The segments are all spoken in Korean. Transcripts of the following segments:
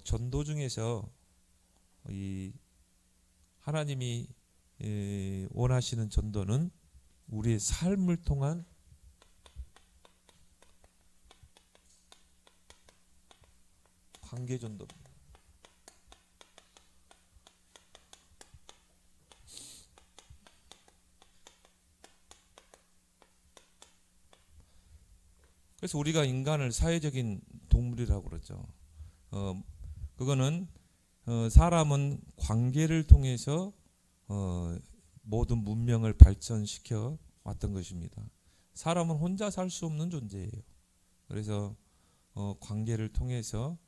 전도 중에서 이 하나님이 원하시는 전도는 우리의 삶을 통한 관계 전도입니다. 그래서 우리가 인간을 사회적인 동물이라고 그러죠. 그거는 사람은 관계를 통해서 모든 문명을 발전시켜 왔던 것입니다. 사람은 혼자 살 수 없는 존재예요. 그래서 관계를 통해서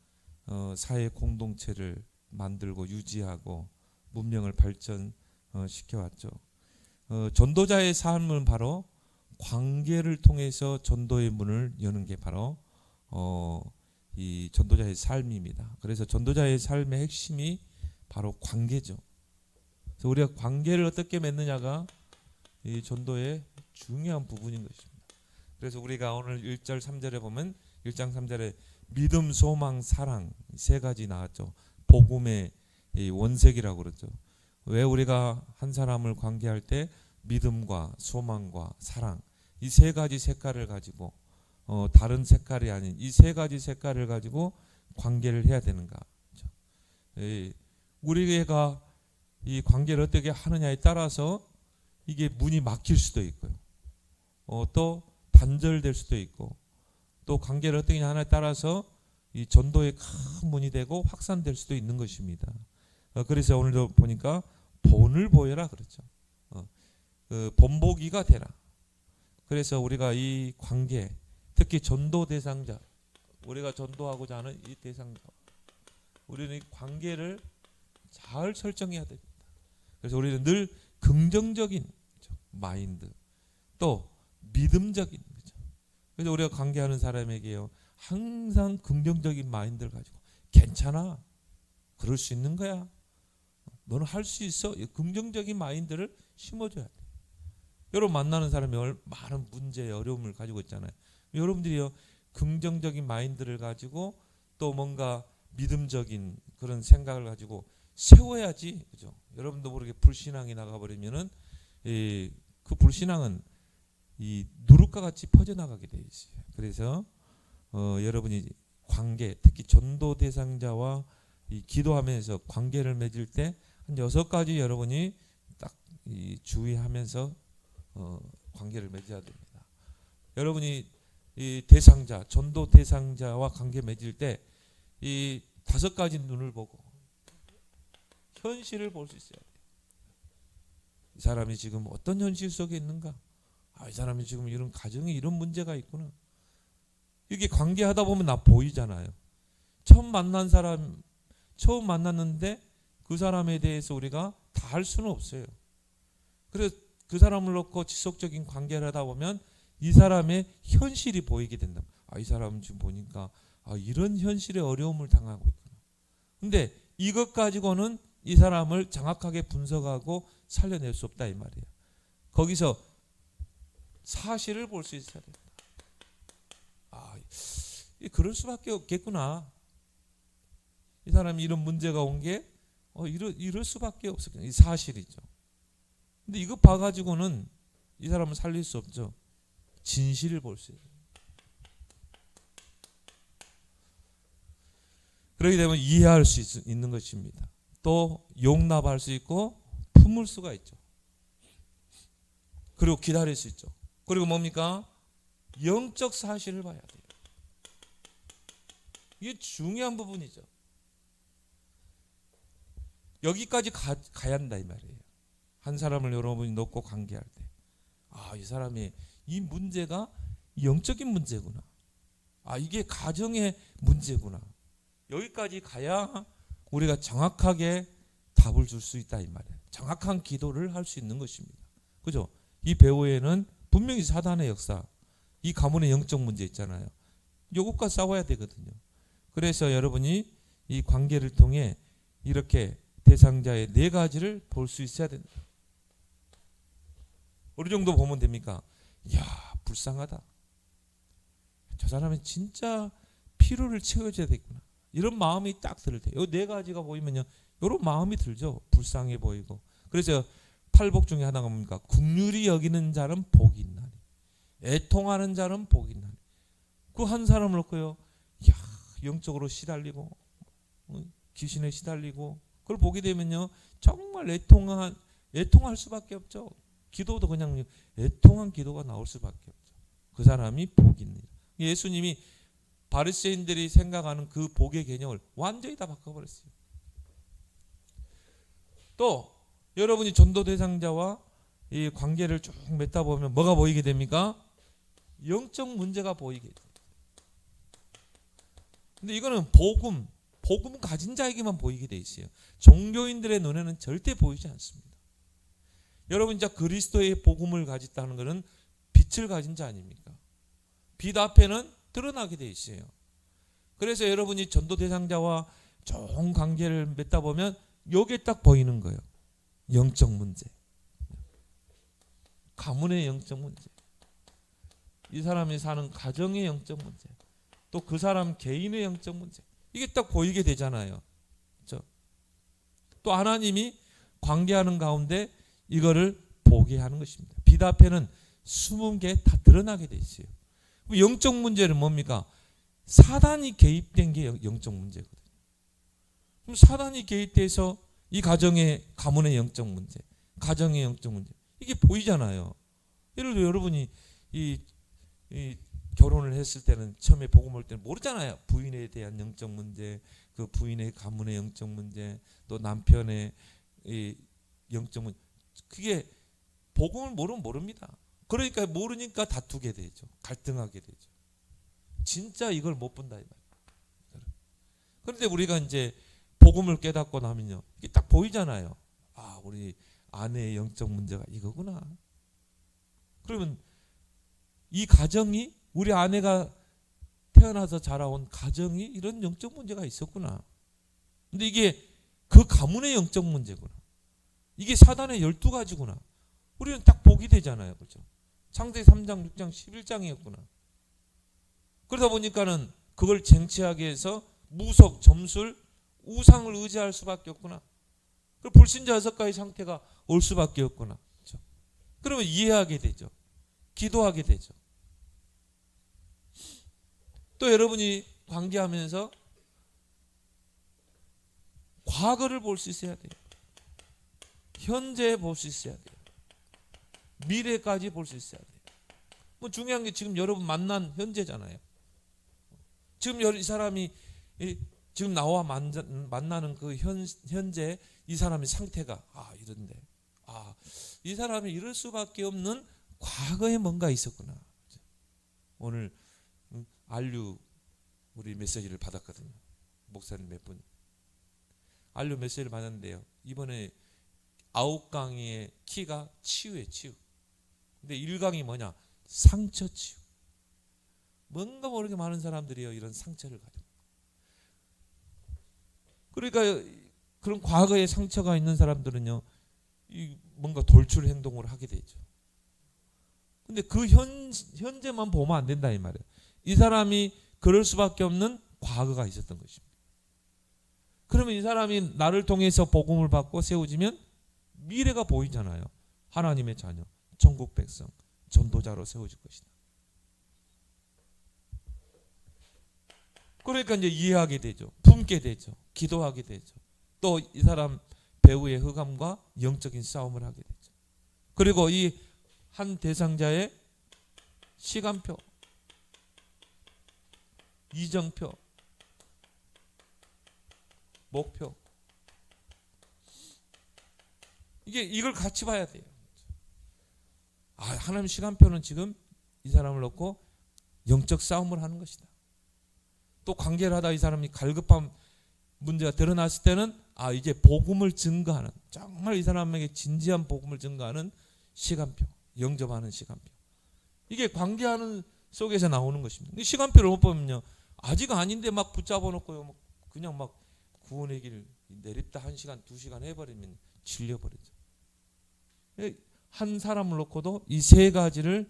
사회 공동체를 만들고 유지하고 문명을 발전시켜 왔죠. 전도자의 삶은 바로 관계를 통해서 전도의 문을 여는 게 바로 이 전도자의 삶입니다. 그래서 전도자의 삶의 핵심이 바로 관계죠. 그래서 우리가 관계를 어떻게 맺느냐가 이 전도의 중요한 부분인 것입니다. 그래서 우리가 오늘 1절 3절에 보면 1장 3절에 믿음, 소망, 사랑 세 가지 나왔죠. 복음의 원색이라고 그러죠. 왜 우리가 한 사람을 관계할 때 믿음과 소망과 사랑 이 세 가지 색깔을 가지고 다른 색깔이 아닌 이 세 가지 색깔을 가지고 관계를 해야 되는가? 그렇죠? 우리가 이 관계를 어떻게 하느냐에 따라서 이게 문이 막힐 수도 있고요. 또 단절될 수도 있고 또 관계를 어떻게 하느냐에 따라서 이 전도의 큰 문이 되고 확산될 수도 있는 것입니다. 그래서 오늘도 보니까 본을 보여라 그렇죠. 본보기가 되라. 그래서 우리가 이 관계, 특히 전도 대상자, 우리가 전도하고자 하는 이 대상자, 우리는 이 관계를 잘 설정해야 됩니다. 그래서 우리는 늘 긍정적인 마인드, 또 믿음적인, 그래서 우리가 관계하는 사람에게요 항상 긍정적인 마인드를 가지고 괜찮아, 그럴 수 있는 거야, 너는 할 수 있어, 긍정적인 마인드를 심어줘야 돼. 여러분 만나는 사람이 많은 문제, 어려움을 가지고 있잖아요. 여러분들이요 긍정적인 마인드를 가지고 또 뭔가 믿음적인 그런 생각을 가지고 세워야지, 그죠? 여러분도 모르게 불신앙이 나가버리면은 그 불신앙은 이 누룩과 같이 퍼져나가게 돼 있어요. 그래서 여러분이 관계, 특히 전도 대상자와 이 기도하면서 관계를 맺을 때 한 6가지 여러분이 딱 주의하면서 관계를 맺어야 됩니다. 여러분이 이 대상자, 전도 대상자와 관계 맺을 때 이 5가지 눈을 보고 현실을 볼 수 있어야 돼요. 이 사람이 지금 어떤 현실 속에 있는가? 이 사람이 지금 이런 가정에 이런 문제가 있구나. 이게 관계하다 보면 나 보이잖아요. 처음 만났는데 그 사람에 대해서 우리가 다 할 수는 없어요. 그래서 그 사람을 놓고 지속적인 관계를 하다 보면 이 사람의 현실이 보이게 된다. 이 사람은 지금 보니까 이런 현실의 어려움을 당하고 있구나. 근데 이것 가지고는 이 사람을 정확하게 분석하고 살려낼 수 없다 이 말이에요. 거기서 사실을 볼 수 있어야 된다. 그럴 수밖에 없겠구나. 이 사람이 이런 문제가 온 게 이럴 수밖에 없었구나. 이 사실이죠. 근데 이거 봐가지고는 이 사람을 살릴 수 없죠. 진실을 볼 수 있어요. 그렇게 되면 이해할 수 있는 것입니다. 또 용납할 수 있고 품을 수가 있죠. 그리고 기다릴 수 있죠. 그리고 뭡니까? 영적 사실을 봐야 돼요. 이게 중요한 부분이죠. 여기까지 가야 한다 이 말이에요. 한 사람을 여러분이 놓고 관계할 때 이 사람이 이 문제가 영적인 문제구나. 이게 가정의 문제구나. 여기까지 가야 우리가 정확하게 답을 줄 수 있다 이 말이에요. 정확한 기도를 할 수 있는 것입니다. 그죠? 이 배후에는 분명히 사단의 역사, 이 가문의 영적 문제 있잖아요. 이것과 싸워야 되거든요. 그래서 여러분이 이 관계를 통해 이렇게 대상자의 4가지를 볼 수 있어야 된다. 어느 정도 보면 됩니까? 이야, 불쌍하다. 저 사람이 진짜 필요를 채워줘야 되겠구나. 이런 마음이 딱 들 때, 이 네 가지가 보이면요, 이런 마음이 들죠. 불쌍해 보이고. 그래서 팔복 중에 하나가 뭡니까? 긍휼히 여기는 자는 복이 있나니, 애통하는 자는 복이 있나니. 그 한 사람을 놓고요, 야, 영적으로 시달리고 귀신에 시달리고 그걸 보게 되면요, 정말 애통할 수밖에 없죠. 기도도 그냥 애통한 기도가 나올 수밖에 없죠. 그 사람이 복이 있는. 예수님이 바리새인들이 생각하는 그 복의 개념을 완전히 다 바꿔버렸어요. 또 여러분이 전도 대상자와 이 관계를 쭉 맺다 보면 뭐가 보이게 됩니까? 영적 문제가 보이게 돼요. 근데 이거는 복음 가진 자에게만 보이게 돼 있어요. 종교인들의 눈에는 절대 보이지 않습니다. 여러분, 이제 그리스도의 복음을 가졌다는 것은 빛을 가진 자 아닙니까? 빛 앞에는 드러나게 돼 있어요. 그래서 여러분이 전도 대상자와 좋은 관계를 맺다 보면 여기에 딱 보이는 거예요. 영적 문제, 가문의 영적 문제, 이 사람이 사는 가정의 영적 문제, 또 그 사람 개인의 영적 문제, 이게 딱 보이게 되잖아요. 그렇죠? 또 하나님이 관계하는 가운데 이거를 보게 하는 것입니다. 빛 앞에는 숨은 게 다 드러나게 돼 있어요. 영적 문제는 뭡니까? 사단이 개입된 게 영적 문제거든요. 그럼 사단이 개입돼서 이 가문의 영적 문제, 가정의 영적 문제, 이게 보이잖아요. 예를 들어 여러분이 이 결혼을 했을 때는 처음에 복음 올 때는 모르잖아요. 부인에 대한 영적 문제, 그 부인의 가문의 영적 문제, 또 남편의 이 영적 문제. 그게 복음을 모르면 모릅니다. 그러니까 모르니까 다투게 되죠. 갈등하게 되죠. 진짜 이걸 못 본다 이 말이에요. 그런데 우리가 이제 복음을 깨닫고 나면요, 이게 딱 보이잖아요. 아, 우리 아내의 영적 문제가 이거구나. 그러면 이 가정이, 우리 아내가 태어나서 자라온 가정이 이런 영적 문제가 있었구나. 근데 이게 그 가문의 영적 문제구나. 이게 사단의 12가지구나. 우리는 딱 보게 되잖아요. 그렇죠? 창세기 3장, 6장, 11장이었구나. 그러다 보니까는 그걸 쟁취하기 위해서 무속, 점술, 우상을 의지할 수밖에 없구나. 불신자 6가지 상태가 올 수밖에 없구나. 그렇죠? 그러면 이해하게 되죠. 기도하게 되죠. 또 여러분이 관계하면서 과거를 볼 수 있어야 돼요. 현재 볼 수 있어야 돼요. 미래까지 볼 수 있어야 돼요. 뭐 중요한 게 지금 여러분 만난 현재잖아요. 지금 이 사람이 지금 나와 만나는 그 현재 이 사람의 상태가 이런데, 이 사람이 이럴 수밖에 없는 과거에 뭔가 있었구나. 오늘 안류 우리 메시지를 받았거든요. 목사님 몇 분 안류 메시지를 받았는데요, 이번에 9강의 키가 치유예요. 치유. 근데 1강이 뭐냐? 상처 치유. 뭔가 모르게 많은 사람들이요, 이런 상처를 가지고. 그러니까 그런 과거에 상처가 있는 사람들은요, 뭔가 돌출 행동을 하게 되죠. 근데 그 현재만 보면 안 된다 이 말이에요. 이 사람이 그럴 수밖에 없는 과거가 있었던 것입니다. 그러면 이 사람이 나를 통해서 복음을 받고 세워지면 미래가 보이잖아요. 하나님의 자녀, 천국 백성, 전도자로 세워질 것이다. 그러니까 이제 이해하게 되죠. 품게 되죠. 기도하게 되죠. 또 이 사람 배우의 흑암과 영적인 싸움을 하게 되죠. 그리고 이 한 대상자의 시간표, 이정표, 목표, 이걸 같이 봐야 돼요. 하나님 시간표는 지금 이 사람을 놓고 영적 싸움을 하는 것이다. 또 관계를 하다 이 사람이 갈급한 문제가 드러났을 때는 이제 복음을 증거하는, 정말 이 사람에게 진지한 복음을 증거하는 시간표, 영접하는 시간표. 이게 관계하는 속에서 나오는 것입니다. 시간표를 못 보면요, 아직 아닌데 막 붙잡아 놓고요, 그냥 막 구원의 길 내립다 1시간, 2시간 해버리면 질려버리죠. 한 사람을 놓고도 이 3가지를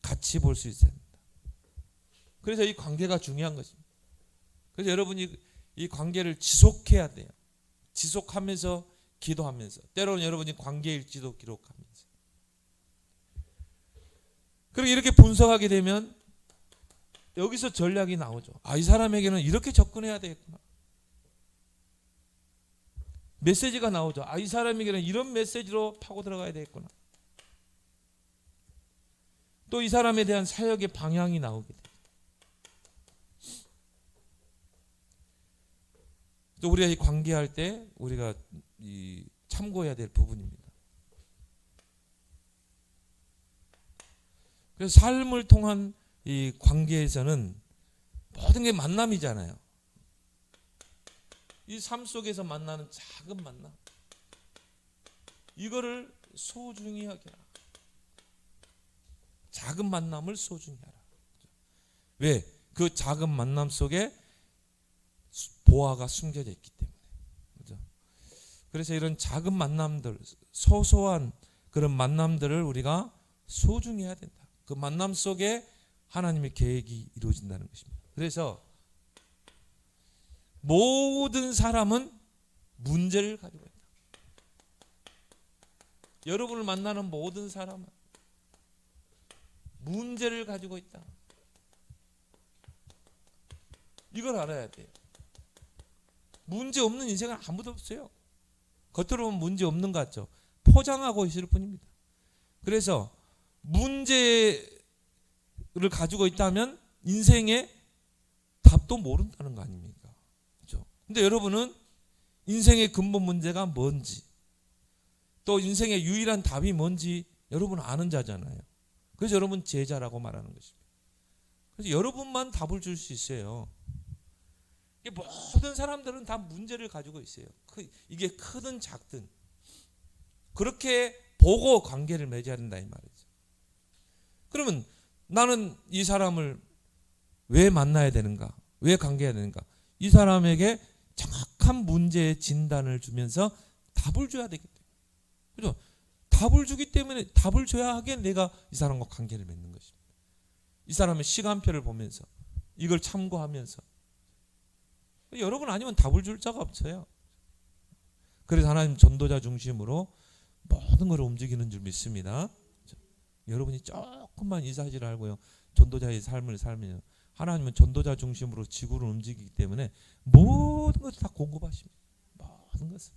같이 볼 수 있어야 합니다. 그래서 이 관계가 중요한 것입니다. 그래서 여러분이 이 관계를 지속해야 돼요. 지속하면서 기도하면서, 때로는 여러분이 관계일지도 기록하면서. 그리고 이렇게 분석하게 되면 여기서 전략이 나오죠. 이 사람에게는 이렇게 접근해야 되겠구나. 메시지가 나오죠. 이 사람에게는 이런 메시지로 파고 들어가야 되겠구나. 또 이 사람에 대한 사역의 방향이 나오게 돼요. 또 우리가 이 관계할 때 우리가 참고해야 될 부분입니다. 그래서 삶을 통한 이 관계에서는 모든 게 만남이잖아요. 이 삶 속에서 만나는 작은 만남, 이거를 소중히 여겨라. 작은 만남을 소중히 하라. 왜? 그 작은 만남 속에 보화가 숨겨져 있기 때문에. 그렇죠? 그래서 이런 작은 만남들, 소소한 그런 만남들을 우리가 소중히 해야 된다. 그 만남 속에 하나님의 계획이 이루어진다는 것입니다. 그래서 모든 사람은 문제를 가지고 있다. 여러분을 만나는 모든 사람은 문제를 가지고 있다. 이걸 알아야 돼요. 문제 없는 인생은 아무도 없어요. 겉으로 보면 문제 없는 것 같죠. 포장하고 있을 뿐입니다. 그래서 문제를 가지고 있다면 인생의 답도 모른다는 거 아닙니까? 그렇죠? 근데 여러분은 인생의 근본 문제가 뭔지, 또 인생의 유일한 답이 뭔지 여러분은 아는 자잖아요. 그래서 여러분 제자라고 말하는 것입니다. 그래서 여러분만 답을 줄 수 있어요. 모든 사람들은 다 문제를 가지고 있어요. 이게 크든 작든 그렇게 보고 관계를 맺어야 된다 이 말이죠. 그러면 나는 이 사람을 왜 만나야 되는가? 왜 관계해야 되는가? 이 사람에게 정확한 문제의 진단을 주면서 답을 줘야 되기 때문에. 그죠? 답을 주기 때문에, 답을 줘야 하기에 내가 이 사람과 관계를 맺는 것입니다. 이 사람의 시간표를 보면서, 이걸 참고하면서. 여러분 아니면 답을 줄 자가 없어요. 그래서 하나님 전도자 중심으로 모든 걸 움직이는 줄 믿습니다. 여러분이 조금만 이 사실을 알고요, 전도자의 삶을 살면 하나님은 전도자 중심으로 지구를 움직이기 때문에 모든 것을 다 공급하십니다. 모든 것을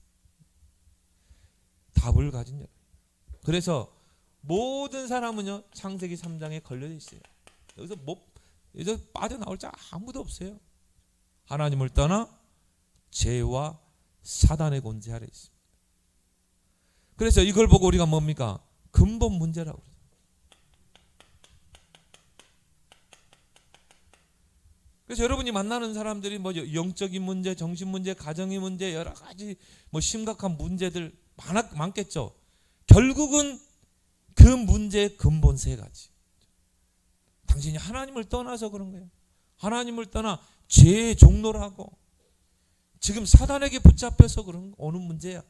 답을 가진 여러분. 그래서 모든 사람은요, 창세기 3장에 걸려져 있어요. 여기서 빠져나올 자 아무도 없어요. 하나님을 떠나 죄와 사단의 권세 아래 있습니다. 그래서 이걸 보고 우리가 뭡니까? 근본 문제라고 그러죠. 그래서 여러분이 만나는 사람들이 뭐 영적인 문제, 정신 문제, 가정의 문제, 여러 가지 뭐 심각한 문제들 많겠죠. 결국은 그 문제의 근본 세 가지. 당신이 하나님을 떠나서 그런 거예요. 하나님을 떠나 죄의 종노를 하고 지금 사단에게 붙잡혀서 그런 오는 문제야.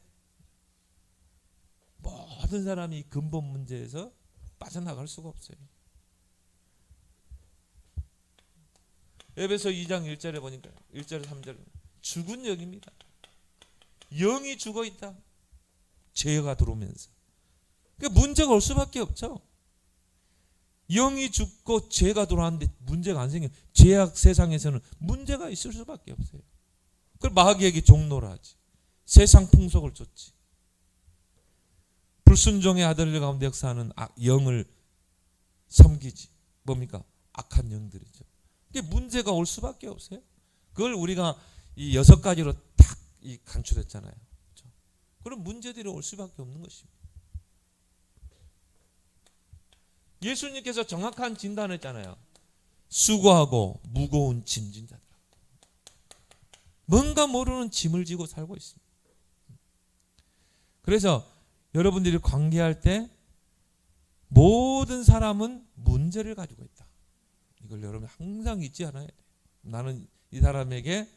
모든 사람이 근본 문제에서 빠져나갈 수가 없어요. 에베소 2장 1절에 보니까 1절 3절 죽은 영입니다. 영이 죽어 있다. 죄가 들어오면서. 그러니까 문제가 올 수밖에 없죠. 영이 죽고 죄가 들어왔는데 문제가 안 생겨. 죄악 세상에서는 문제가 있을 수밖에 없어요. 그걸 마귀에게 종노를 하지. 세상 풍속을 쫓지. 불순종의 아들들 가운데 역사하는 영을 섬기지. 뭡니까? 악한 영들이죠. 이게 문제가 올 수밖에 없어요. 그걸 우리가 이 6가지로 딱 간추렸잖아요. 그렇죠? 그런 문제들이 올 수밖에 없는 것입니다. 예수님께서 정확한 진단을 했잖아요. 수고하고 무거운 짐진 자들. 뭔가 모르는 짐을 지고 살고 있습니다. 그래서 여러분들이 관계할 때 모든 사람은 문제를 가지고 있다. 이걸 여러분 항상 잊지 않아야 돼요. 나는 이 사람에게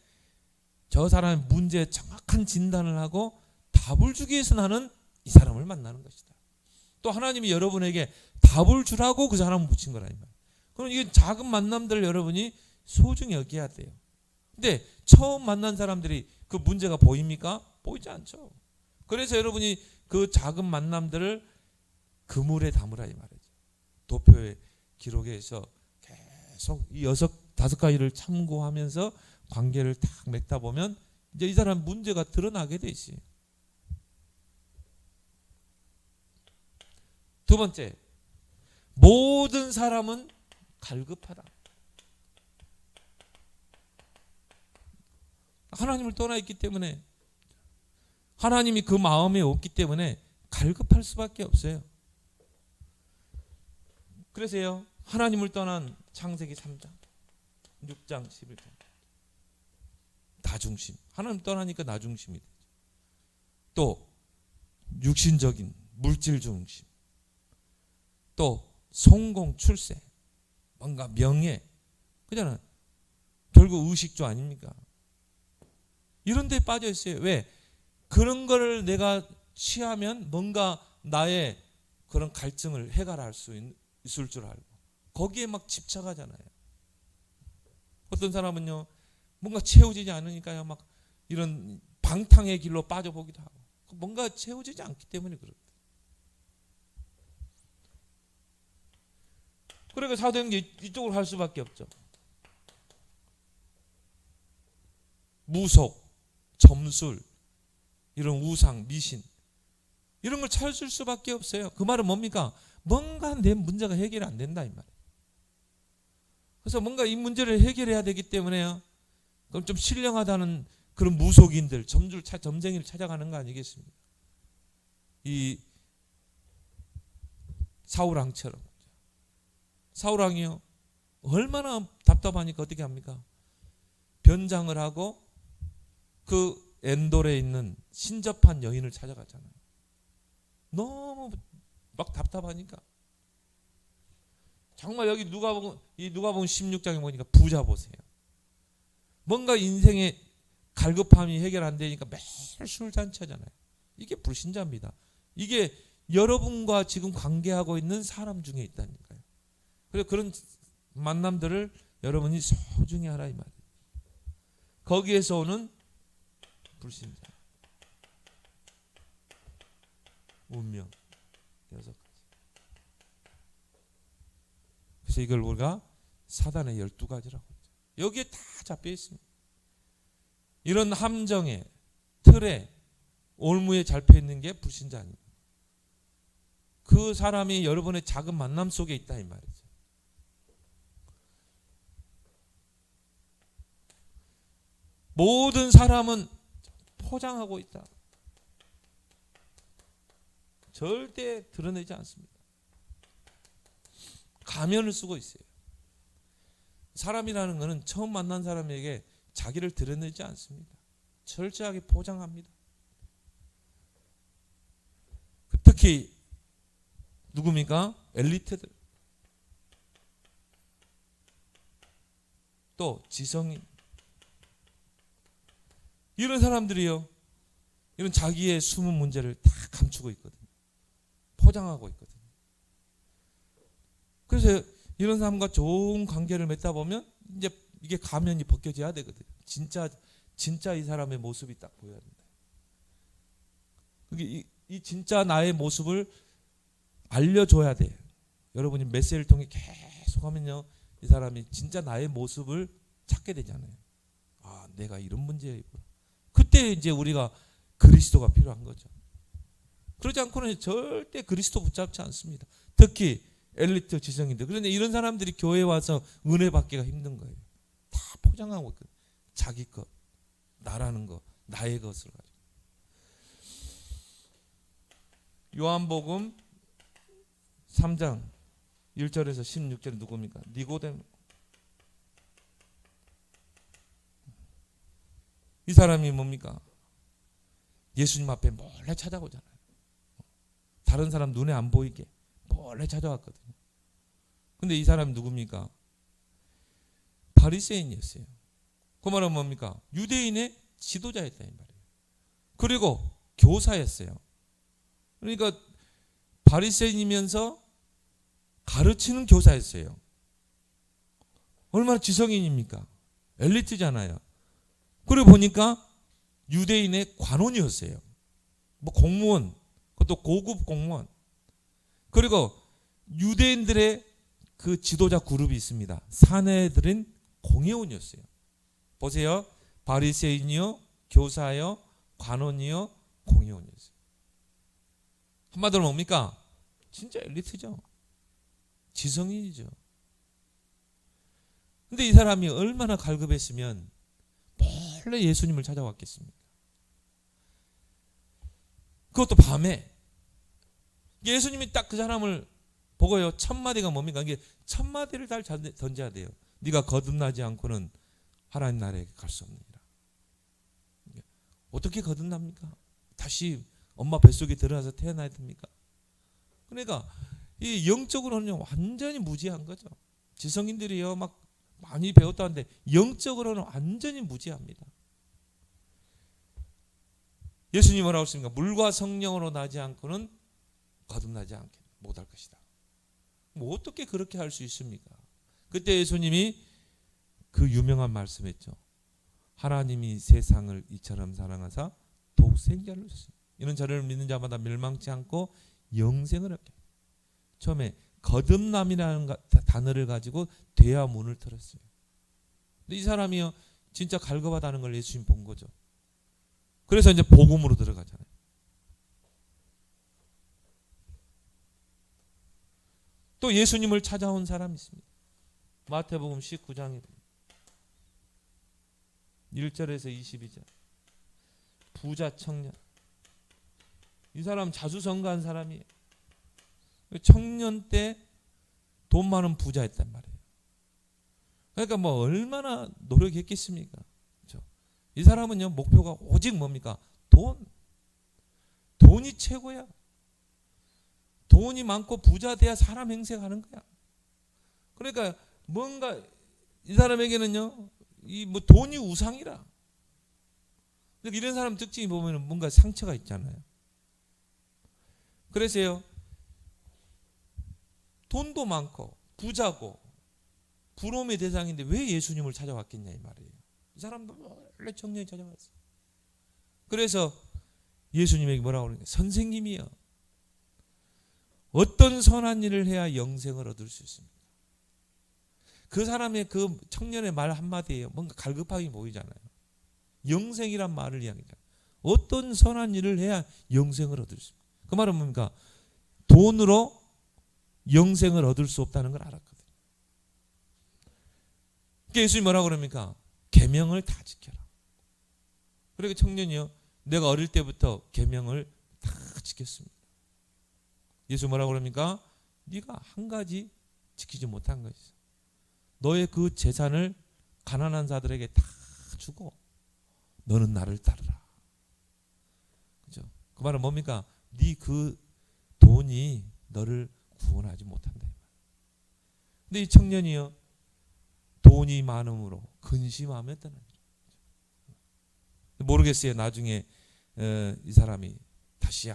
저 사람의 문제에 정확한 진단을 하고 답을 주기 위해서 나는 이 사람을 만나는 것이다. 또 하나님이 여러분에게 답을 주라고 그 사람을 붙인 거라 이 말. 그럼 이게 작은 만남들 여러분이 소중히 여겨야 돼요. 근데 처음 만난 사람들이 그 문제가 보입니까? 보이지 않죠. 그래서 여러분이 그 작은 만남들을 그물에 담으라 이 말이죠. 도표에 기록해서 계속 이 5가지를 참고하면서 관계를 딱 맺다 보면 이제 이 사람 문제가 드러나게 돼 있어요. 두 번째, 모든 사람은 갈급하다. 하나님을 떠나 있기 때문에, 하나님이 그 마음에 없기 때문에 갈급할 수밖에 없어요. 그래서요, 하나님을 떠난 창세기 3장, 6장, 11장. 나중심. 하나님 떠나니까 나중심이 되죠. 또 육신적인 물질 중심. 또 성공, 출세, 뭔가 명예. 그잖아요. 결국 의식주 아닙니까? 이런 데 빠져 있어요. 왜? 그런 거를 내가 취하면 뭔가 나의 그런 갈증을 해결할 수 있을 줄 알고 거기에 막 집착하잖아요. 어떤 사람은요, 뭔가 채워지지 않으니까요, 막 이런 방탕의 길로 빠져보기도 하고, 뭔가 채워지지 않기 때문에 그렇다. 그러니까 사도행전 이쪽으로 할 수밖에 없죠. 무속, 점술, 이런 우상, 미신, 이런 걸 찾을 수밖에 없어요. 그 말은 뭡니까? 뭔가 내 문제가 해결이 안 된다 이 말이에요. 그래서 뭔가 이 문제를 해결해야 되기 때문에요, 그럼 좀 신령하다는 그런 무속인들, 점쟁이를 찾아가는 거 아니겠습니까? 이 사울왕처럼. 사울왕이요, 얼마나 답답하니까 어떻게 합니까? 변장을 하고 그 엔돌에 있는 신접한 여인을 찾아가잖아요. 너무 막 답답하니까. 정말 여기 누가복음 16장에 보니까 부자 보세요. 뭔가 인생의 갈급함이 해결 안 되니까 매일 술 잔치하잖아요. 이게 불신자입니다. 이게 여러분과 지금 관계하고 있는 사람 중에 있다니까요. 그래서 그런 만남들을 여러분이 소중히 하라 이 말이에요. 거기에서 오는 불신자, 운명, 6가지. 그래서 이걸 우리가 사단의 12가지라고 하죠. 여기에 다 잡혀 있습니다. 이런 함정에, 틀에, 올무에 잡혀 있는 게 불신자 아닙니다. 그 사람이 여러분의 작은 만남 속에 있다 이 말이죠. 모든 사람은 포장하고 있다. 절대 드러내지 않습니다. 가면을 쓰고 있어요. 사람이라는 것은 처음 만난 사람에게 자기를 드러내지 않습니다. 철저하게 포장합니다. 특히 누굽니까? 엘리트들, 또 지성인, 이런 사람들이요, 이런 자기의 숨은 문제를 다 감추고 있거든요. 포장하고 있거든요. 그래서 이런 사람과 좋은 관계를 맺다 보면 이제 이게 가면이 벗겨져야 되거든요. 진짜 이 사람의 모습이 딱 보여야 된다. 이 진짜 나의 모습을 알려줘야 돼요. 여러분이 메시지를 통해 계속 하면요, 이 사람이 진짜 나의 모습을 찾게 되잖아요. 아, 내가 이런 문제이구나. 그때 이제 우리가 그리스도가 필요한 거죠. 그러지 않고는 절대 그리스도 붙잡지 않습니다. 특히 엘리트 지성인들. 그런데 이런 사람들이 교회에 와서 은혜 받기가 힘든 거예요. 다 포장하고 있거든요. 자기 것, 나라는 것, 나의 것을 가지고. 요한복음 3장 1절에서 16절에 누굽니까? 니고데모. 이 사람이 뭡니까? 예수님 앞에 몰래 찾아오잖아요. 다른 사람 눈에 안 보이게 몰래 찾아왔거든요. 근데 이 사람이 누굽니까? 바리새인이었어요. 그 말은 뭡니까? 유대인의 지도자였다 이 말이에요. 그리고 교사였어요. 그러니까 바리새인이면서 가르치는 교사였어요. 얼마나 지성인입니까? 엘리트잖아요. 그리고 보니까 유대인의 관원이었어요. 뭐 공무원, 그것도 고급 공무원. 그리고 유대인들의 그 지도자 그룹이 있습니다. 사내들은 공회원이었어요. 보세요. 바리새인이요, 교사요, 관원이요, 공회원이었어요. 한마디로 뭡니까? 진짜 엘리트죠. 지성인이죠. 근데 이 사람이 얼마나 갈급했으면 몰래 예수님을 찾아왔겠습니까? 그것도 밤에. 예수님이 딱 그 사람을 보고요. 첫 마디가 뭡니까? 이게 첫 마디를 잘 던져야 돼요. 네가 거듭나지 않고는 하나님 나라에 갈 수 없느니라. 어떻게 거듭납니까? 다시 엄마 뱃속에 들어가서 태어나야 됩니까? 그러니까 이 영적으로는 완전히 무지한 거죠. 지성인들이요 막 많이 배웠다는데 영적으로는 완전히 무지합니다. 예수님이 뭐라고 했습니까? 물과 성령으로 나지 않고는 거듭나지 못할 것이다. 뭐 어떻게 그렇게 할 수 있습니까? 그때 예수님이 그 유명한 말씀했죠. 하나님이 세상을 이처럼 사랑하사 독생자를 주셨습니다. 이는 저를 믿는 자마다 멸망치 않고 영생을 얻게. 처음에 거듭남이라는 단어를 가지고 대화 문을 틀었어요. 근데 이 사람이요 진짜 갈급하다는 걸 예수님 본 거죠. 그래서 이제 복음으로 들어가잖아요. 또 예수님을 찾아온 사람이 있습니다. 마태복음 19장에 1절에서 22절. 부자 청년. 이 사람 자수성가한 사람이에요. 청년 때 돈 많은 부자였단 말이에요. 그러니까 뭐 얼마나 노력했겠습니까? 그렇죠? 이 사람은요 목표가 오직 뭡니까? 돈이 최고야. 돈이 많고 부자 돼야 사람 행세하는 거야. 그러니까 뭔가 이 사람에게는요 이 뭐 돈이 우상이라. 이런 사람 특징이 보면은 뭔가 상처가 있잖아요. 그래서요 돈도 많고 부자고 부러움의 대상인데 왜 예수님을 찾아왔겠냐 이 말이에요. 이 사람도 원래 청년이 찾아왔어요. 그래서 예수님에게 뭐라고 그러냐? 선생님이요. 어떤 선한 일을 해야 영생을 얻을 수 있습니까? 그 사람의 그 청년의 말 한마디에요. 뭔가 갈급하게 보이잖아요. 영생이란 말을 이야기하잖아요. 어떤 선한 일을 해야 영생을 얻을 수 있습니까? 그 말은 뭡니까? 돈으로 영생을 얻을 수 없다는 걸 알았거든요. 그러니까 예수님이 뭐라고 그럽니까? 계명을 다 지켜라. 그러니까 청년이요. 내가 어릴 때부터 계명을 다 지켰습니다. 예수 뭐라고 그럽니까? 네가 한 가지 지키지 못한 것이 있어. 너의 그 재산을 가난한 자들에게 다 주고 너는 나를 따르라. 그죠? 그 말은 뭡니까? 네 그 돈이 너를 구원하지 못한다. 근데 이 청년이요 돈이 많음으로 근심하며 떠나니라. 모르겠어요. 나중에 이 사람이 다시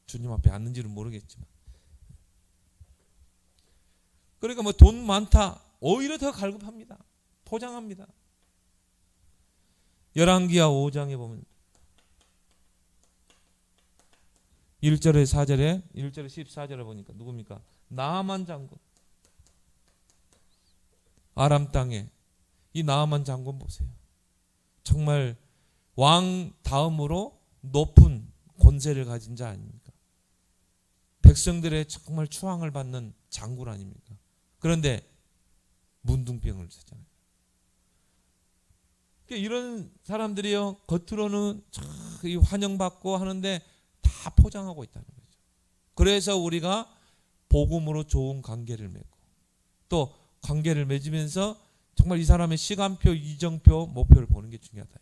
주님 앞에 앉는지는 모르겠지만. 그러니까 뭐 돈 많다. 오히려 더 갈급합니다. 포장합니다. 열왕기하 5장에 보면 1절에 4절에 1절에 14절에 보니까 누굽니까? 나아만 장군. 아람 땅에 이 나아만 장군 보세요. 정말 왕 다음으로 높은 권세를 가진 자 아닙니까? 백성들의 정말 추앙을 받는 장군 아닙니까? 그런데 문둥병을 쳤잖아요. 이런 사람들이요 겉으로는 환영받고 하는데 다 포장하고 있다는 거죠. 그래서 우리가 복음으로 좋은 관계를 맺고 또 관계를 맺으면서 정말 이 사람의 시간표, 이정표, 목표를 보는 게 중요하다.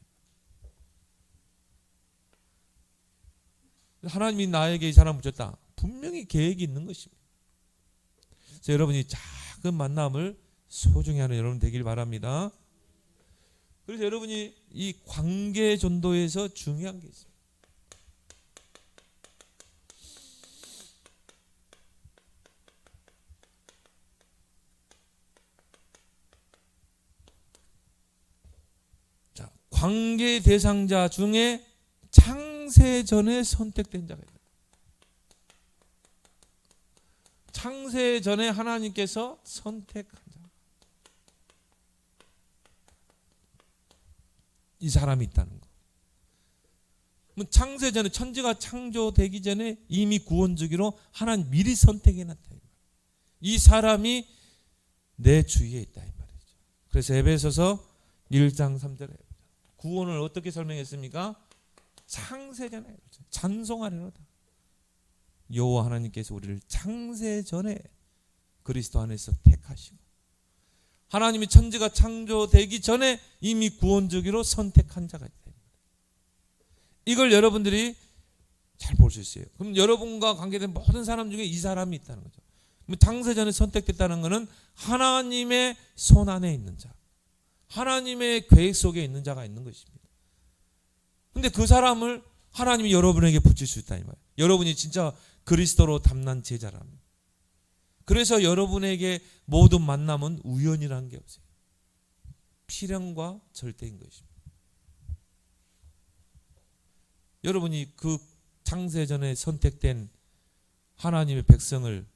하나님이 나에게 이 사람을 줬다. 분명히 계획이 있는 것입니다. 그래서 여러분이 작은 만남을 소중히 하는 여러분 되길 바랍니다. 그래서 여러분이 이 관계 전도에서 중요한 게 있습니다. 관계 대상자 중에 창세 전에 선택된 자가 있다. 창세 전에 하나님께서 선택한 자. 이 사람이 있다는 거. 창세 전에, 천지가 창조되기 전에 이미 구원주기로 하나님 미리 선택해놨다. 이 사람이 내 주위에 있다 이 말이죠. 그래서 에베소서 1장 3절에 구원을 어떻게 설명했습니까? 창세 전에 찬송하려다. 여호와 하나님께서 우리를 창세 전에 그리스도 안에서 택하시고 하나님이 천지가 창조되기 전에 이미 구원주기로 선택한 자가 있다. 이걸 여러분들이 잘 볼 수 있어요. 그럼 여러분과 관계된 모든 사람 중에 이 사람이 있다는 거죠. 창세 전에 선택됐다는 것은 하나님의 손 안에 있는 자, 하나님의 계획 속에 있는 자가 있는 것입니다. 근데 그 사람을 하나님이 여러분에게 붙일 수 있다 이 말이에요. 여러분이 진짜 그리스도로 담난 제자라면. 그래서 여러분에게 모든 만남은 우연이라는 게 없어요. 필연과 절대인 것입니다. 여러분이 그 창세 전에 선택된 하나님의 백성을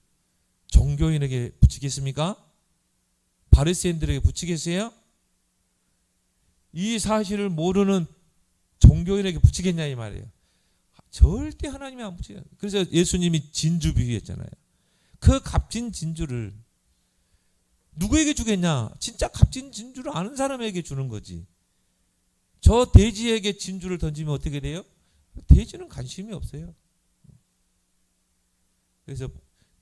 종교인에게 붙이겠습니까? 바리새인들에게 붙이겠어요? 이 사실을 모르는 종교인에게 붙이겠냐 이 말이에요. 절대 하나님이 안 붙여요. 그래서 예수님이 진주 비유했잖아요. 그 값진 진주를 누구에게 주겠냐? 진짜 값진 진주를 아는 사람에게 주는 거지. 저 돼지에게 진주를 던지면 어떻게 돼요? 돼지는 관심이 없어요. 그래서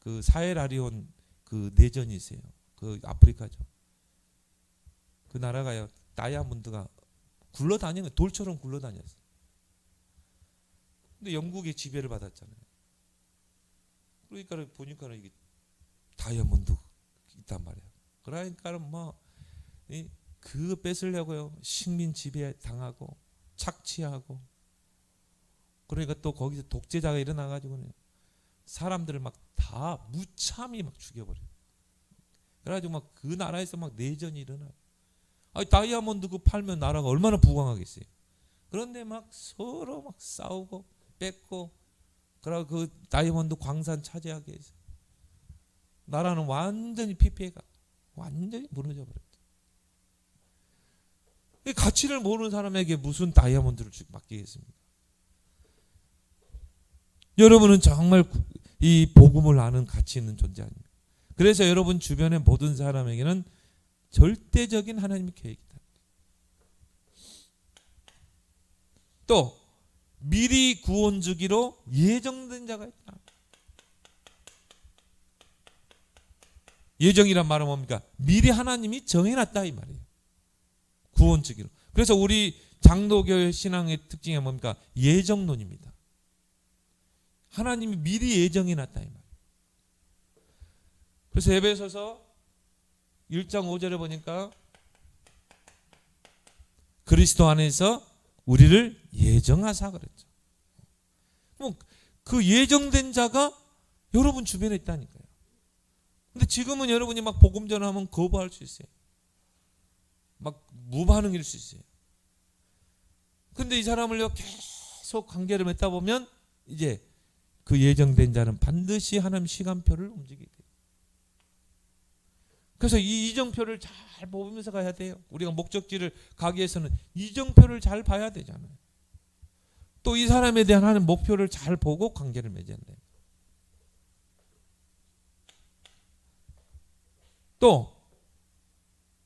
그 사헤라리온 그 내전이 있어요. 그 아프리카죠. 그 나라가요. 다이아몬드가 굴러다니는 돌처럼 굴러다녔어요. 근데 영국의 지배를 받았잖아요. 그러니까 보니까 이게 다이아몬드 있단 말이에요. 그러니까 뭐 그거 뺏으려고요. 식민 지배 당하고 착취하고. 그러니까 또 거기서 독재자가 일어나가지고는 사람들을 막 다 무참히 막 죽여버려요. 그래가지고 막 그 나라에서 막 내전이 일어나요. 다이아몬드 그 팔면 나라가 얼마나 부강하겠어요. 그런데 막 서로 막 싸우고 뺏고 그러고 그 다이아몬드 광산 차지하게 해서 나라는 완전히 피폐해가 완전히 무너져 버렸죠. 가치를 모르는 사람에게 무슨 다이아몬드를 맡기겠습니까? 여러분은 정말 이 복음을 아는 가치 있는 존재 아닙니까? 그래서 여러분 주변의 모든 사람에게는 절대적인 하나님의 계획이다. 또 미리 구원 주기로 예정된 자가 있다. 예정이란 말은 뭡니까? 미리 하나님이 정해놨다 이 말이에요. 구원 주기로. 그래서 우리 장로교회 신앙의 특징이 뭡니까? 예정론입니다. 하나님이 미리 예정해놨다 이 말이에요. 그래서 에베소서 1장 5절에 보니까 그리스도 안에서 우리를 예정하사 그랬죠. 그 예정된 자가 여러분 주변에 있다니까요. 근데 지금은 여러분이 막 복음 전하면 거부할 수 있어요. 막 무반응일 수 있어요. 근데 이 사람을요 계속 관계를 맺다 보면 이제 그 예정된 자는 반드시 하나님 시간표를 움직이게 돼요. 그래서 이 이정표를 잘 보면서 가야 돼요. 우리가 목적지를 가기 위해서는 이정표를 잘 봐야 되잖아요. 또 이 사람에 대한 하는 목표를 잘 보고 관계를 맺어야 돼요. 또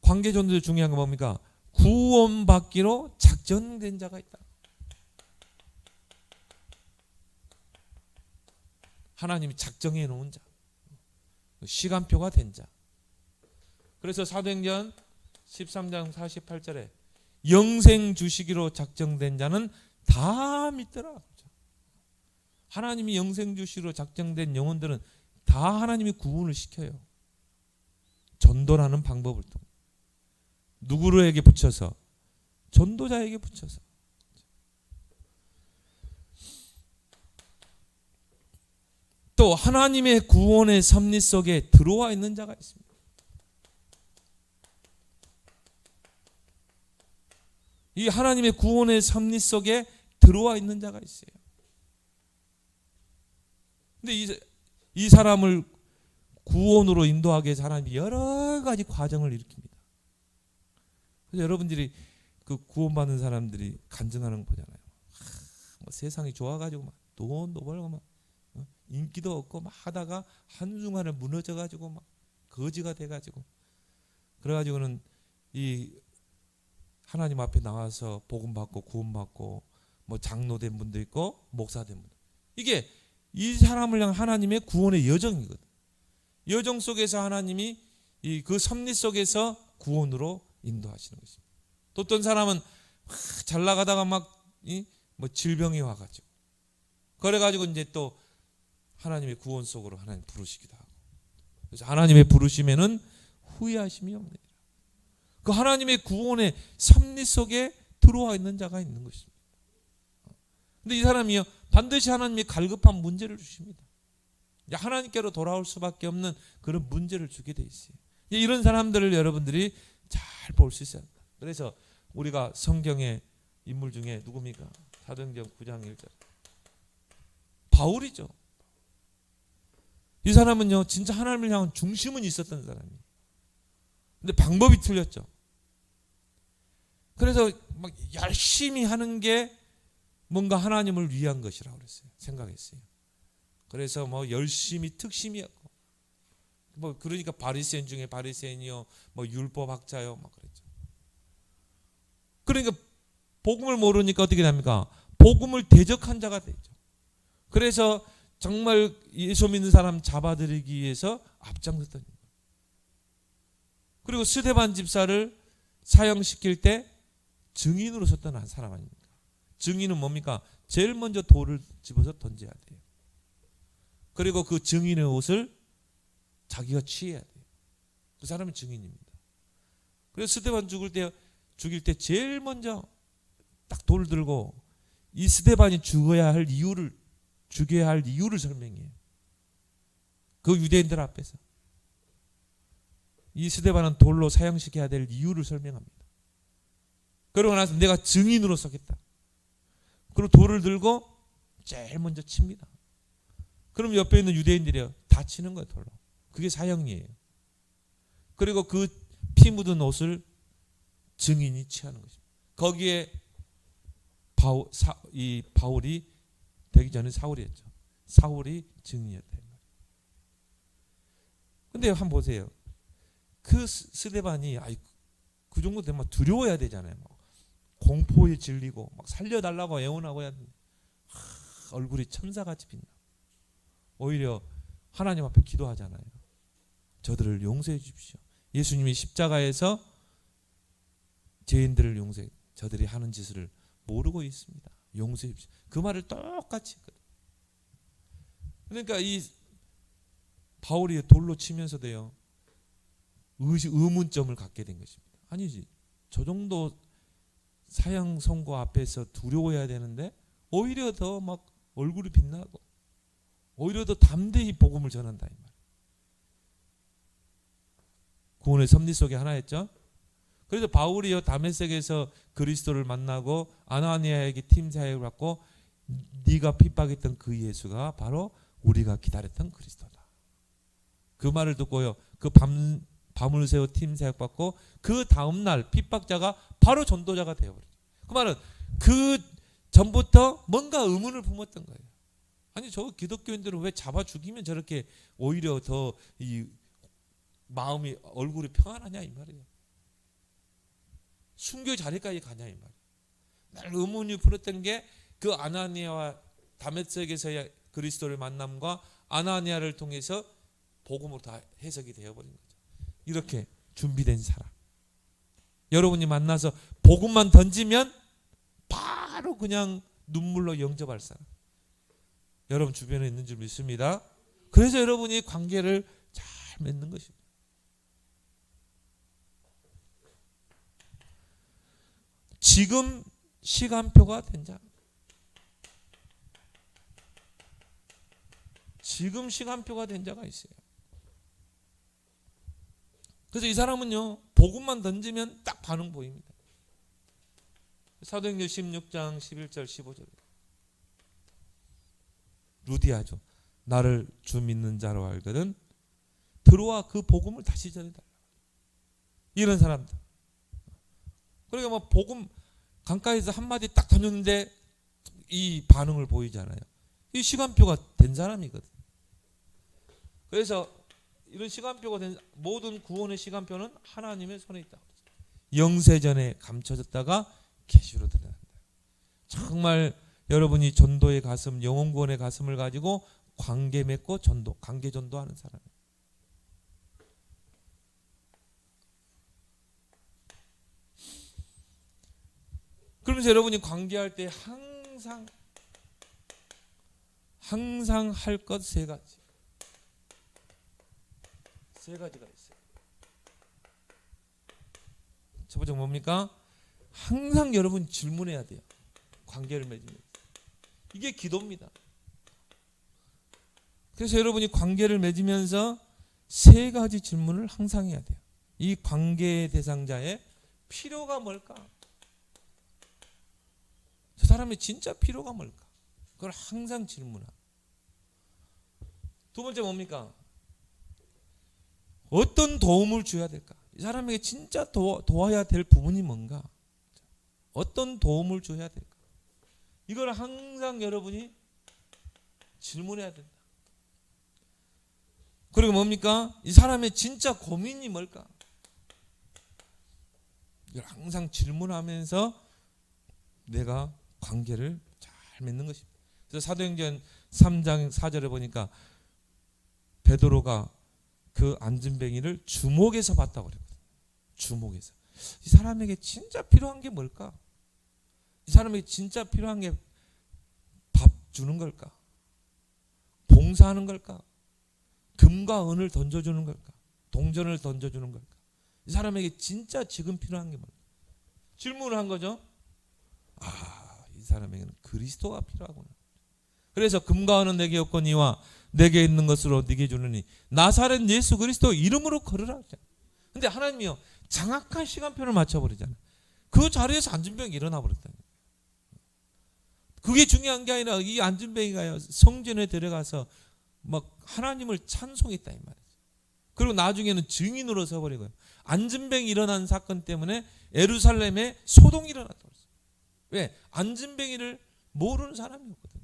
관계 존재 중요한 건 뭡니까? 구원받기로 작정된 자가 있다. 하나님이 작정해 놓은 자, 시간표가 된 자. 그래서 사도행전 13장 48절에 영생 주시기로 작정된 자는 다 믿더라. 하나님이 영생 주시기로 작정된 영혼들은 다 하나님이 구원을 시켜요. 전도라는 방법을 통해. 누구에게 붙여서? 전도자에게 붙여서. 또 하나님의 구원의 섭리 속에 들어와 있는 자가 있습니다. 이 하나님의 구원의 섭리 속에 들어와 있는 자가 있어요. 근데 이 사람을 구원으로 인도하기 위해서 하나님이 여러 가지 과정을 일으킵니다. 그래서 여러분들이 그 구원받는 사람들이 간증하는 거 보잖아요. 뭐 세상이 좋아가지고 막 돈도 벌고 막 인기도 없고 막 하다가 한순간에 무너져가지고 막 거지가 돼가지고 그래가지고는 이 하나님 앞에 나와서 복음 받고 구원 받고 뭐 장로된 분도 있고 목사된 분도 이게 이 사람을 향한 하나님의 구원의 여정이거든. 여정 속에서 하나님이 그 섭리 속에서 구원으로 인도하시는 것입니다. 또 어떤 사람은 잘 나가다가 막 뭐 질병이 와가지고 그래가지고 이제 또 하나님의 구원 속으로 하나님 부르시기도 하고 그래서 하나님의 부르심에는 후회하심이 없느니라. 그 하나님의 구원의 섭리 속에 들어와 있는 자가 있는 것입니다. 근데 이 사람이요 반드시 하나님이 갈급한 문제를 주십니다. 하나님께로 돌아올 수밖에 없는 그런 문제를 주게 돼 있어요. 이런 사람들을 여러분들이 잘 볼 수 있어요. 그래서 우리가 성경의 인물 중에 누굽니까? 사도행전 9장 1절 바울이죠. 이 사람은요 진짜 하나님을 향한 중심은 있었던 사람이에요. 근데 방법이 틀렸죠. 그래서 막 열심히 하는 게 뭔가 하나님을 위한 것이라고 그랬어요. 생각했어요. 그래서 뭐 열심히 특심이었고 뭐 그러니까 바리새인 중에 바리새인이요 뭐 율법학자요 막 그랬죠. 그러니까 복음을 모르니까 어떻게 됩니까? 복음을 대적한 자가 되죠. 그래서 정말 예수 믿는 사람 잡아들이기 위해서 앞장섰던 거예요. 그리고 스데반 집사를 사형시킬 때 증인으로 섰던 한 사람 아닙니까? 증인은 뭡니까? 제일 먼저 돌을 집어서 던져야 돼요. 그리고 그 증인의 옷을 자기가 취해야 돼요. 그 사람이 증인입니다. 그래서 스데반 죽일 때 제일 먼저 딱 돌 들고 이 스데반이 죽어야 할 이유를 설명해요. 그 유대인들 앞에서 이 스데반은 돌로 사형시켜야 될 이유를 설명합니다. 그러고 나서 내가 증인으로 서겠다. 그리고 돌을 들고 제일 먼저 칩니다. 그럼 옆에 있는 유대인들이 다 치는 거예요, 돌로. 그게 사형이에요. 그리고 그 피 묻은 옷을 증인이 취하는 것입니다. 거기에 바울이 되기 전에 사울이었죠. 사울이 증인이었다. 근데 한번 보세요. 그 스데반이 그 정도 되면 두려워야 되잖아요. 공포에 질리고 막 살려달라고 애원하고 해야 되는데 얼굴이 천사같이 빛나. 오히려 하나님 앞에 기도하잖아요. 저들을 용서해 주십시오. 예수님이 십자가에서 죄인들을 용서해. 저들이 하는 짓을 모르고 있습니다. 용서해 주십시오. 그 말을 똑같이 했거든요. 그러니까 이 바울이 돌로 치면서도요. 의문점을 갖게 된 것입니다. 아니지. 저 정도 사형 선고 앞에서 두려워해야 되는데 오히려 더 막 얼굴이 빛나고 오히려 더 담대히 복음을 전한다 이 말. 구원의 섭리 속에 하나였죠. 그래서 바울이요 다메섹에서 그리스도를 만나고 아나니아에게 팀 사역을 받고 네가 핍박했던 그 예수가 바로 우리가 기다렸던 그리스도다. 그 말을 듣고요. 그 밤을 새워 팀 사역 받고 그 다음 날 핍박자가 바로 전도자가 되어버렸죠. 그 말은 그 전부터 뭔가 의문을 품었던 거예요. 아니 저 기독교인들은 왜 잡아 죽이면 저렇게 오히려 더 이 마음이 얼굴이 평안하냐 이 말이에요. 순교 자리까지 가냐 이 말이에요. 날 의문이 풀었던 게 그 아나니아와 다메섹에서의 그리스도를 만남과 아나니아를 통해서 복음으로 다 해석이 되어버린 거죠. 이렇게 준비된 사람. 여러분이 만나서 복음만 던지면 바로 그냥 눈물로 영접할 사람. 여러분 주변에 있는 줄 믿습니다. 그래서 여러분이 관계를 잘 맺는 것입니다. 지금 시간표가 된 자. 지금 시간표가 된 자가 있어요. 그래서 이 사람은요 복음만 던지면 딱 반응 보입니다. 사도행전 16장 11절 15절. 루디아죠. 나를 주 믿는 자로 알거든 들어와 그 복음을 다시 전해달라. 이런 사람들. 그러니까 뭐 복음 강가에서 한마디 딱 던졌는데 이 반응을 보이잖아요. 이 시간표가 된 사람이거든. 그래서 이런 시간표가 된 모든 구원의 시간표는 하나님의 손에 있다. 영세전에 감춰졌다가 계시로 드러난다. 정말 여러분이 전도의 가슴, 영혼 구원의 가슴을 가지고 관계 맺고 전도, 관계 전도하는 사람이에요. 그러면서 여러분이 관계할 때 항상 할 것 세 가지. 세 가지가 있어요. 첫 번째 뭡니까? 항상 여러분 질문해야 돼요. 관계를 맺으면서. 이게 기도입니다. 그래서 여러분이 관계를 맺으면서 세 가지 질문을 항상 해야 돼요. 이 관계의 대상자의 필요가 뭘까? 저 사람의 진짜 필요가 뭘까? 그걸 항상 질문하고. 두 번째 뭡니까? 어떤 도움을 줘야 될까? 이 사람에게 진짜 도와야 될 부분이 뭔가? 어떤 도움을 줘야 될까? 이걸 항상 여러분이 질문해야 된다. 그리고 뭡니까? 이 사람의 진짜 고민이 뭘까? 이걸 항상 질문하면서 내가 관계를 잘 맺는 것입니다. 그래서 사도행전 3장 4절에 보니까 베드로가 그 안진뱅이를 주목해서 봤다고 그랬거든요. 주목해서. 이 사람에게 진짜 필요한 게 뭘까? 이 사람에게 진짜 필요한 게 밥 주는 걸까? 봉사하는 걸까? 금과 은을 던져주는 걸까? 동전을 던져주는 걸까? 이 사람에게 진짜 지금 필요한 게 뭘까? 질문을 한 거죠. 이 사람에게는 그리스도가 필요하구나. 그래서 금과 은은 내게 없거니와 내게 있는 것으로 네게 주느니 나사렛 예수 그리스도 이름으로 걸으라. 근데 하나님이요 정확한 시간표를 맞춰버리잖아요. 그 자리에서 안진병이 일어나 버렸다는 거예요. 그게 중요한 게 아니라 이 안진병이가요 성전에 들어가서 막 하나님을 찬송했다 이 말이죠. 그리고 나중에는 증인으로 서버리고요. 안진병이 일어난 사건 때문에 예루살렘에 소동이 일어났다고 했어요. 왜? 안진병이를 모르는 사람이었거든요.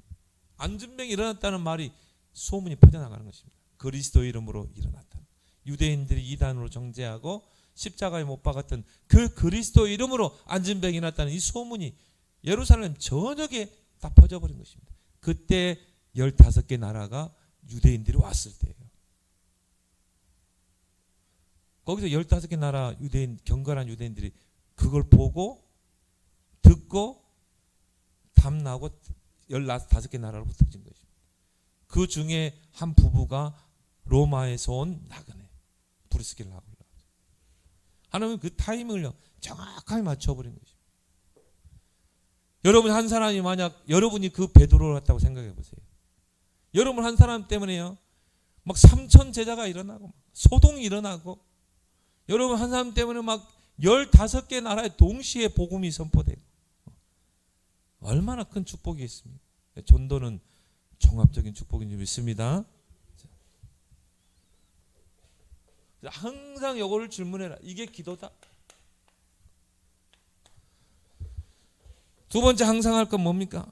안진병이 일어났다는 말이 소문이 퍼져나가는 것입니다. 그리스도 이름으로 일어났다. 유대인들이 이단으로 정죄하고 십자가에 못 박았던 그 그리스도 이름으로 안진병이 일어났다는 이 소문이 예루살렘 전역에 다 퍼져버린 것입니다. 그때 15개 나라가 유대인들이 왔을 때예요. 거기서 15개 나라 유대인, 경건한 유대인들이 그걸 보고 듣고 탐나고 15개 나라로 흩어진 것입니다. 그 중에 한 부부가 로마에서 온 나그네 브리스길라 하고 하나님은 그 타이밍을 정확하게 맞춰버린 것입니다. 여러분 한 사람이 만약 여러분이 그 베드로를 했다고 생각해 보세요. 여러분 한 사람 때문에요 막 3천 제자가 일어나고 소동이 일어나고 여러분 한 사람 때문에 막 15개 나라에 동시에 복음이 선포되고 얼마나 큰 축복이겠습니까? 전도는 종합적인 축복인 줄 믿습니다. 항상 이거를 질문해라. 이게 기도다. 두 번째 항상 할 건 뭡니까?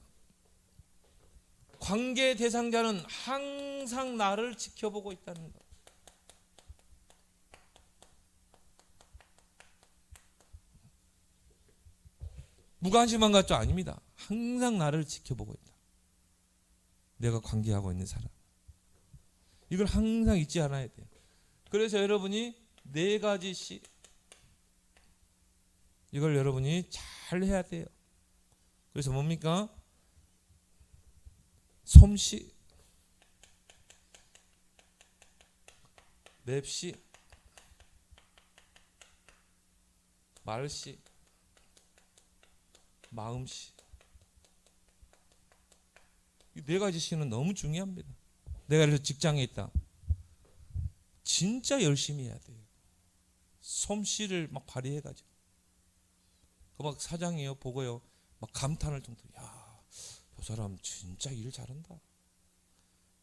관계 대상자는 항상 나를 지켜보고 있다는 것. 무관심한 것도 아닙니다. 항상 나를 지켜보고 있다. 내가 관계하고 있는 사람. 이걸 항상 잊지 않아야 돼요. 그래서 여러분이 4가지씩 이걸 여러분이 잘 해야 돼요. 그래서 뭡니까? 솜씨, 맵씨, 말씨, 마음씨. 이 4가지 씨는 너무 중요합니다. 내가 그래서 직장에 있다. 진짜 열심히 해야 돼요. 솜씨를 막 발휘해가지고. 그 막 사장이요 보고요. 막 감탄할 정도. 야, 저 사람 진짜 일 잘한다.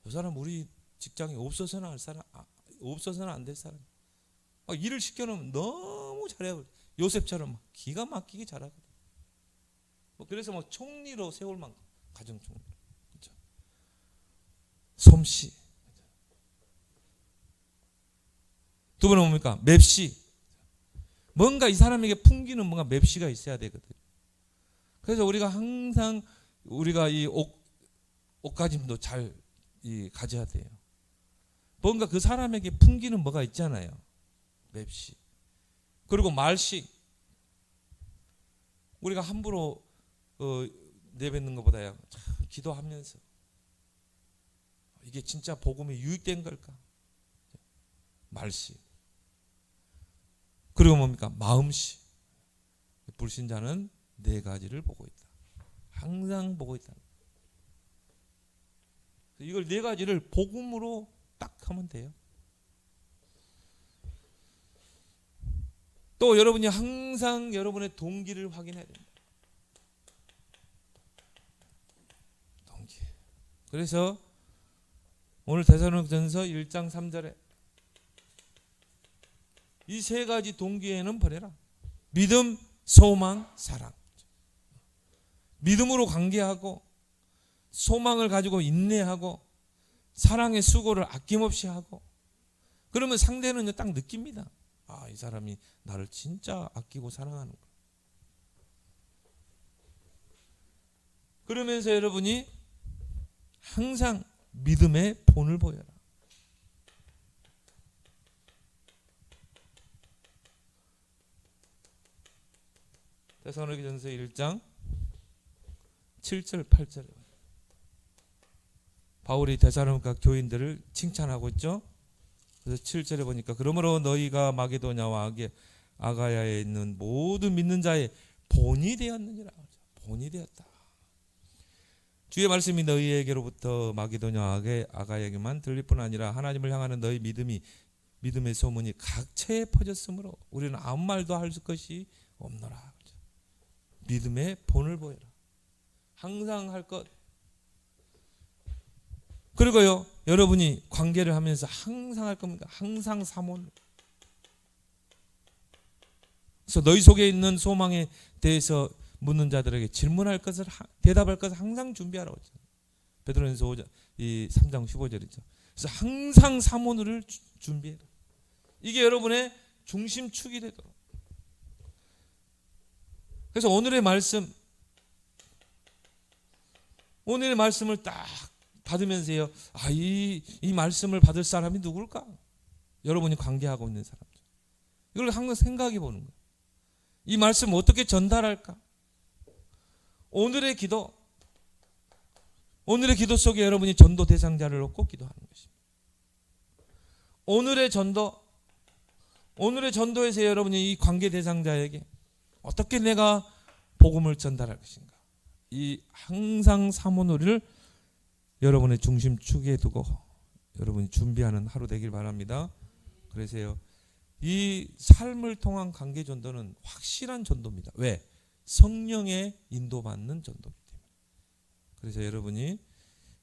저 사람 우리 직장에 없어서는 안 될 사람. 막 일을 시켜놓으면 너무 잘해요. 요셉처럼 기가 막히게 잘하거든. 그래서 뭐 총리로 세울 만큼 가정총리. 그렇죠? 솜씨. 두 번은 뭡니까? 맵시. 뭔가 이 사람에게 풍기는 뭔가 맵시가 있어야 되거든. 그래서 우리가 항상 우리가 이 옷가짐도 잘 가져야 돼요. 뭔가 그 사람에게 풍기는 뭐가 있잖아요. 맵시. 그리고 말씨. 우리가 함부로 내뱉는 것보다요. 기도하면서 이게 진짜 복음이 유익된 걸까? 말씨. 그리고 뭡니까? 마음씨. 불신자는 네 가지를 보고 있다. 항상 보고 있다. 이걸 네 가지를 복음으로 딱 하면 돼요. 또 여러분이 항상 여러분의 동기를 확인해야 됩니다. 동기. 그래서 오늘 데살로니가전서 1장 3절에 이 세 가지 동기에는 버려라. 믿음, 소망, 사랑. 믿음으로 관계하고 소망을 가지고 인내하고 사랑의 수고를 아낌없이 하고 그러면 상대는 딱 느낍니다. 아, 이 사람이 나를 진짜 아끼고 사랑하는 거야. 그러면서 여러분이 항상 믿음의 본을 보여라. 데살로니가전서 1장 7절 8절에 바울이 데살로니가 교인들을 칭찬하고 있죠. 그래서 7절에 보니까 그러므로 너희가 마게도냐와 아가야에 있는 모든 믿는 자의 본이 되었느니라. 본이 되었다. 주의 말씀이 너희에게로부터 마게도냐 아가야에게만 들릴 뿐 아니라 하나님을 향하는 너희 믿음의 소문이 각처에 퍼졌으므로 우리는 아무 말도 할 것이 없노라. 믿음의 본을 보여라. 항상 할 것. 그리고요, 여러분이 관계를 하면서 항상 할 겁니다. 항상 사모는. 그래서 너희 속에 있는 소망에 대해서 묻는 자들에게 질문할 것을 대답할 것을 항상 준비하라고 했죠. 베드로전서 3장 15절이죠. 그래서 항상 사모를 준비해라. 이게 여러분의 중심축이 되도록. 그래서 오늘의 말씀을 딱 받으면서요. 아, 이 말씀을 받을 사람이 누굴까? 여러분이 관계하고 있는 사람들. 이걸 항상 생각해 보는 거예요. 이 말씀을 어떻게 전달할까? 오늘의 기도 속에 여러분이 전도 대상자를 놓고 기도하는 것입니다. 오늘의 전도에서 여러분이 이 관계 대상자에게 어떻게 내가 복음을 전달할 것인가? 이 항상 사모놀이를 여러분의 중심축에 두고 여러분이 준비하는 하루 되길 바랍니다. 그래서요, 이 삶을 통한 관계 전도는 확실한 전도입니다. 왜? 성령의 인도받는 전도이기 때문에. 그래서 여러분이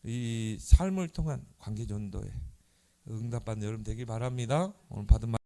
이 삶을 통한 관계 전도에 응답받는 여러분 되길 바랍니다. 오늘 받은